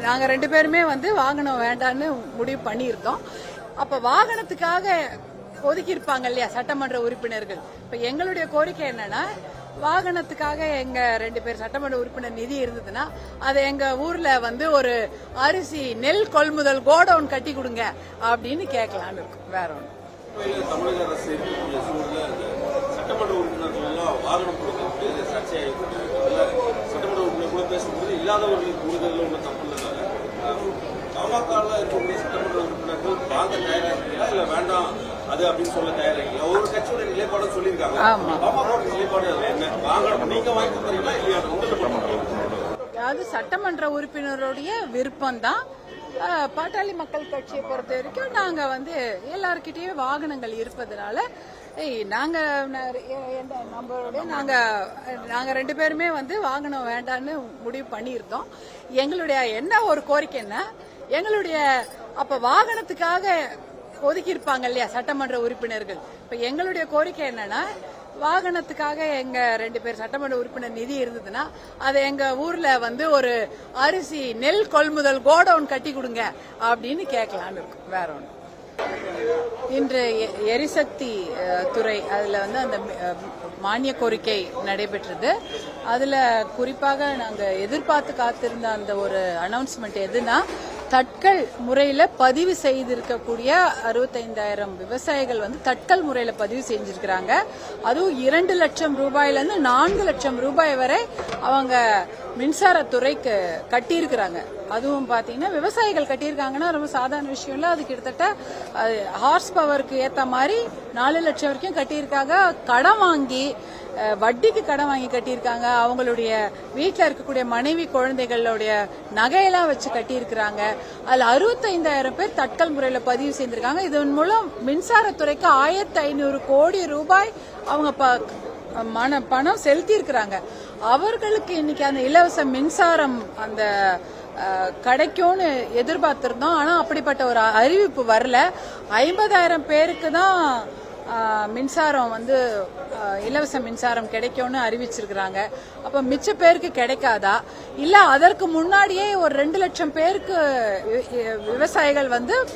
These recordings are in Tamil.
நாங்க ரெண்டு பேருமே வாகனம் வேண்டான்னு முடிவு பண்ணியிருந்தோம். அப்ப வாகனத்துக்காக ஒதுக்கி இருப்பாங்க இல்லையா சட்டமன்ற உறுப்பினர்கள். இப்ப எங்களுடைய கோரிக்கை என்னன்னா, வாகனத்துக்காக எங்க ரெண்டு பேர் சட்டமன்ற உறுப்பினர் நிதி இருந்ததுன்னா அதை எங்க ஊர்ல ஒரு அரிசி நெல் கொள்முதல் கோடவுன் கட்டி கொடுங்க அப்படின்னு கேட்கலான்னு இருக்கும். வேற ஒண்ணு தமிழக அரசு சட்டமன்ற உறுப்பினர்கள் எல்லாம் வாகனம் கொடுக்கறது சர்ச்சையாக சட்டமன்ற உறுப்பினர் கூட பேசும்போது இல்லாதவர்களுக்கு கூடுதல் ஒன்று தப்பு இல்லைனால பாமக இருக்கக்கூடிய சட்டமன்ற உறுப்பினர்கள் வாங்க தயாராகிறீங்களா இல்ல வேண்டாம் அது அப்படின்னு சொல்ல தயாராகிறீங்களா? ஒவ்வொரு கட்சியோட நிலைப்பாடு சொல்லியிருக்காங்க. பாமக நிலைப்பாடு என்ன? வாங்கணும் நீங்க வாங்கி தரீங்களா இல்லையா? அதாவது சட்டமன்ற உறுப்பினருடைய விருப்பம் தான். பாட்டாளி மக்கள் கட்சியை பொறுத்த வரைக்கும் நாங்க எல்லார்கிட்டயும் வாகனங்கள் இருப்பதனால நாங்க நம்மளுடைய நாங்க ரெண்டு பேருமே வாகனம் வேண்டான்னு முடிவு பண்ணியிருந்தோம். எங்களுடைய என்ன ஒரு கோரிக்கைன்னா, எங்களுடைய அப்ப வாகனத்துக்காக ஒதுக்கி இருப்பாங்க இல்லையா சட்டமன்ற உறுப்பினர்கள். இப்ப எங்களுடைய கோரிக்கை என்னன்னா, வாகனத்துக்காக எங்க ரெண்டு பேர் சட்டமன்ற உறுப்பினர் நிதி இருந்ததுன்னா அதை எங்க ஊர்ல ஒரு அரிசி நெல் கொள்முதல் கோடவுன் கட்டி கொடுங்க அப்படின்னு கேட்கலான்னு இருக்கும். வேற ஒண்ணு இன்று எரிசக்தி துறை அதுல அந்த மானிய கோரிக்கை நடைபெற்றது. அதுல குறிப்பாக நாங்க எதிர்பார்த்து காத்திருந்த அந்த ஒரு அனௌன்ஸ்மெண்ட் எதுனா, தட்கல் முறையில பதிவு செய்திருக்கக்கூடிய 65,000 விவசாயிகள் தட்கல் முறையில பதிவு செஞ்சிருக்கிறாங்க. அதுவும் 2 லட்சம் ரூபாயில இருந்து 4 லட்சம் ரூபாய் வரை அவங்க மின்சாரத்துறைக்கு கட்டியிருக்கிறாங்க. அதுவும் பாத்தீங்கன்னா விவசாயிகள் கட்டியிருக்காங்கன்னா ரொம்ப சாதாரண விஷயம் இல்ல. அது கிட்டத்தட்ட ஹார்ஸ் பவருக்கு ஏத்த மாதிரி 4 லட்சம் வரைக்கும் கட்டியிருக்காங்க. கடன் வாங்கி வட்டிக்கு கடன் வாங்கி கட்டியிருக்காங்க. அவங்களுடைய வீட்டில் இருக்கக்கூடிய மனைவி குழந்தைகளுடைய நகையெல்லாம் வச்சு கட்டியிருக்கிறாங்க. அதுல 65,000 பேர் தட்கல் முறையில பதிவு செய்திருக்காங்க. இதன் மூலம் மின்சாரத்துறைக்கு 1,500 கோடி ரூபாய் அவங்க பணம் செலுத்தி இருக்கிறாங்க. அவர்களுக்கு இன்னைக்கு அந்த இலவச மின்சாரம் அந்த கிடைக்கும்னு எதிர்பார்த்திருந்தோம். ஆனா அப்படிப்பட்ட ஒரு அறிவிப்பு வரல. 50,000 பேருக்கு தான் மின்சாரம் இலவச மின்சாரம் கிடைக்கும்னு அறிவிச்சிருக்கிறாங்க. அப்ப மிச்ச பேருக்கு கிடைக்காதா? இல்ல அதற்கு முன்னாடியே ஒரு 2 லட்சம் பேருக்கு விவசாயிகள்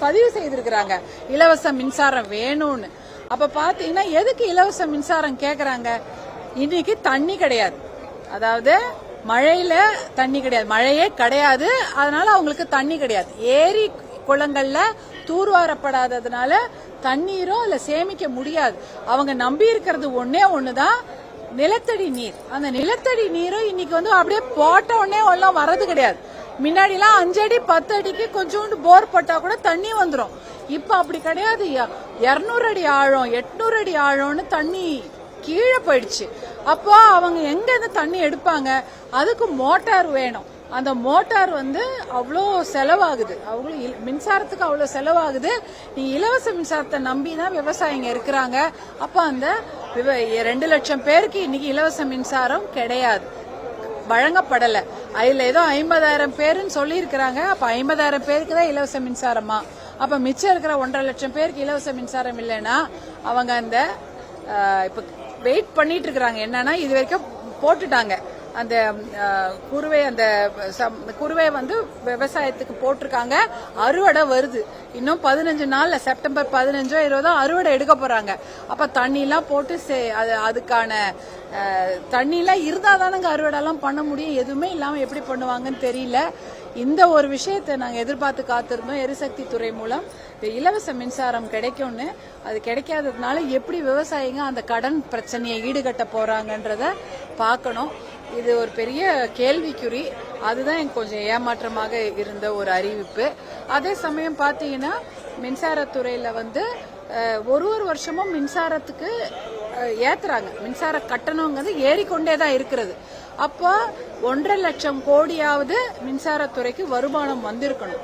பதிவு செய்திருக்கிறாங்க இலவச மின்சாரம் வேணும்னு. அப்ப பாத்தீங்கன்னா எதுக்கு இலவச மின்சாரம் கேக்குறாங்க? இன்னைக்கு தண்ணி கிடையாது, அதாவது மழையில தண்ணி கிடையாது, மழையே கிடையாது, அதனால அவங்களுக்கு தண்ணி கிடையாது. ஏரி குளங்கள்ல தூர்வாரப்படாததுனால தண்ணீரும் அதுல சேமிக்க முடியாது. அவங்க நம்பி இருக்கிறது ஒண்ணுதான், நிலத்தடி நீர். அந்த நிலத்தடி நீரும் இன்னைக்கு அப்படியே போட்ட உடனே எல்லாம் வர்றது கிடையாது. முன்னாடி எல்லாம் 5 அடி 10 அடிக்கு கொஞ்சோண்டு போர் போட்டா கூட தண்ணி வந்துடும். இப்ப அப்படி கிடையாது. 200 அடி ஆழம் 800 அடி ஆழம்னு தண்ணி கீழே போயிடுச்சு. அப்போ அவங்க எங்க இருந்து தண்ணி எடுப்பாங்க? அதுக்கு மோட்டார் வேணும். அந்த மோட்டார் அவ்வளோ செலவாகுது, மின்சாரத்துக்கு அவ்வளோ செலவாகுது. நீ இலவச மின்சாரத்தை நம்பிதான் விவசாயிங்க இருக்கிறாங்க. அப்ப அந்த 2 லட்சம் பேருக்கு இன்னைக்கு இலவச மின்சாரம் கிடையாது, வழங்கப்படல. அதுல ஏதோ 50,000 பேருன்னு சொல்லி இருக்கிறாங்க. அப்ப 50,000 பேருக்கு தான் இலவச மின்சாரமா? அப்ப மிச்சம் இருக்கிற 1.5 லட்சம் பேருக்கு இலவச மின்சாரம் இல்லைன்னா அவங்க இப்ப வெயிட் பண்ணிட்டு இருக்கிறாங்க. என்னன்னா, இது வரைக்கும் போட்டுட்டாங்க அந்த குறுவை விவசாயத்துக்கு போட்டிருக்காங்க. அறுவடை வருது இன்னும் 15 நாள்ல, செப்டம்பர் 15 20 அறுவடை எடுக்க போறாங்க. அப்ப தண்ணி எல்லாம் போட்டு அதுக்கான தண்ணி எல்லாம் இருந்தா தானங்க அறுவடை எல்லாம் பண்ண முடியும். எதுவுமே இல்லாம எப்படி பண்ணுவாங்கன்னு தெரியல. இந்த ஒரு விஷயத்தை நாங்க எதிர்பார்த்து காத்திருந்தோம். எரிசக்தி துறை மூலம் இலவச மின்சாரம் கிடைக்கும்னு. அது கிடைக்காததுனால எப்படி விவசாயிங்க அந்த கடன் பிரச்சனையை ஈடுகட்ட போறாங்கன்றத பார்க்கணும். இது ஒரு பெரிய கேள்விக்குறி. அதுதான் எனக்கு கொஞ்சம் ஏமாற்றமாக இருந்த ஒரு அறிவிப்பு. அதே சமயம் பாத்தீங்கன்னா மின்சாரத்துறையில ஒரு வருஷமும் மின்சாரத்துக்கு ஏத்துறாங்க. மின்சார கட்டணங்கிறது ஏறிக்கொண்டேதான் இருக்கிறது. அப்போ 1.5 லட்சம் கோடியாவது மின்சாரத்துறைக்கு வருமானம் வந்திருக்கணும்.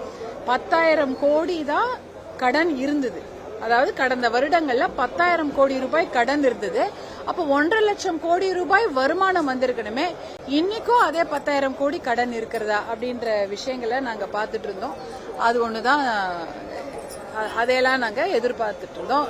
10,000 கோடி தான் கடன் இருந்தது. அதாவது கடந்த வருடங்கள்ல 10,000 கோடி ரூபாய் கடன் இருந்தது. அப்ப 1.5 லட்சம் கோடி ரூபாய் வருமானம் வந்திருக்கணுமே. இன்னைக்கும் அதே 10,000 கோடி கடன் இருக்கிறதா அப்படின்ற விஷயங்களை நாங்க பாத்துட்டு இருந்தோம். அது ஒண்ணுதான், அதையெல்லாம் நாங்க எதிர்பார்த்துட்டு இருந்தோம்.